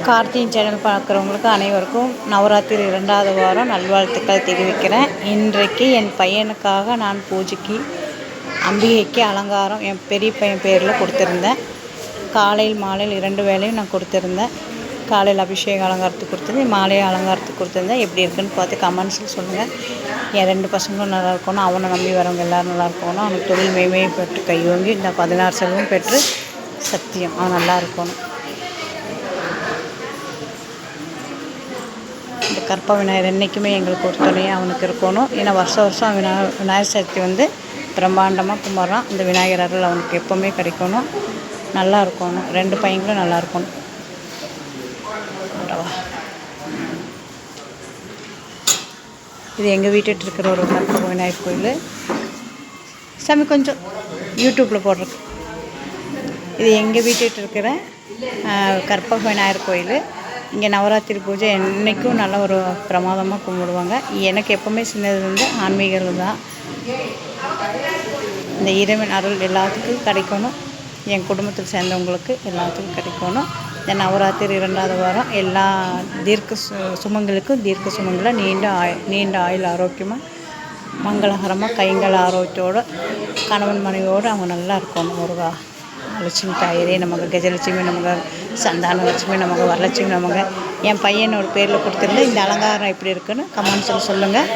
Karthigai channel பார்க்குறவங்களுக்கு அனைவருக்கும் நவராத்திரி 2வது வாரம் நல்வாழ்த்துக்கள் தெரிவிக்கிறேன். இன்றைக்கு என் பையனுக்காக நான் பூஜைக்கு அம்பிகைக்கு அலங்காரம் என் பெரிய பையன் பேரில் கொடுத்துருந்தேன். காலையில் மாலையில் 2 வேளையும் நான் கொடுத்துருந்தேன். காலையில் அபிஷேக அலங்காரத்துக்கு கொடுத்துருந்தேன், மாலையை அலங்காரத்துக்கு கொடுத்துருந்தேன். எப்படி இருக்குன்னு பார்த்து கமெண்ட்ஸில் சொல்லுங்கள். என் 2 பசங்களும் நல்லா இருக்கணும், அவனை நம்பி வரவங்க எல்லோரும் நல்லா இருக்கணும். அவனுக்கு தொழில் மேன்மையை பெற்று கையோங்கி இந்த 16 செல்வம் பெற்று சத்தியம் அவன் நல்லா இருக்கணும். இந்த கற்ப விநாயகர் என்றைக்குமே எங்களுக்கு ஒரு துணையாக அவனுக்கு இருக்கணும். ஏன்னா வருஷம் விநாயகர் சதுர்த்தி பிரம்மாண்டமாக கும்பிட்றான். இந்த விநாயகர் அருள் அவனுக்கு எப்போவுமே கிடைக்கணும், நல்லா இருக்கணும். 2 பையங்களும் நல்லா இருக்கணும். இது எங்கள் வீட்டுட்டு இருக்கிற ஒரு கற்பக விநாயகர் கோயில். சாமி கொஞ்சம் யூடியூப்பில் போடுறது. இது எங்கள் வீட்டுட்டு இருக்கிற கற்பக விநாயகர் கோயில். இங்கே நவராத்திரி பூஜை என்றைக்கும் நல்ல ஒரு பிரமாதமாக கும்பிடுவாங்க. எனக்கு எப்போவுமே சின்னது ஆன்மீகம் தான். இந்த இறைவன் அருள் எல்லாத்துக்கும் கிடைக்கணும். என் குடும்பத்தில் சேர்ந்தவங்களுக்கு எல்லாத்துக்கும் கிடைக்கணும். இந்த நவராத்திரி 2வது வாரம் எல்லா சுமங்களுக்கும் தீர்க்க சுமங்களாக நீண்ட ஆயுள் ஆரோக்கியமாக மங்களகரமாக கைங்கள் ஆரோக்கியத்தோடு கணவன் மனைவியோடு அவங்க நல்லா இருக்கணும். முருகா, லட்சுமி தாயரே நமக்கு, கஜலட்சுமி நமக்கு, சந்தான லட்சுமி நமக்கு, வரலட்சுமி நமக்கு. என் பையனோட பேரில் கொடுத்துருந்தேன். இந்த அலங்காரம் எப்படி இருக்குன்னு கமெண்ட்ஸில் சொல்லுங்கள்.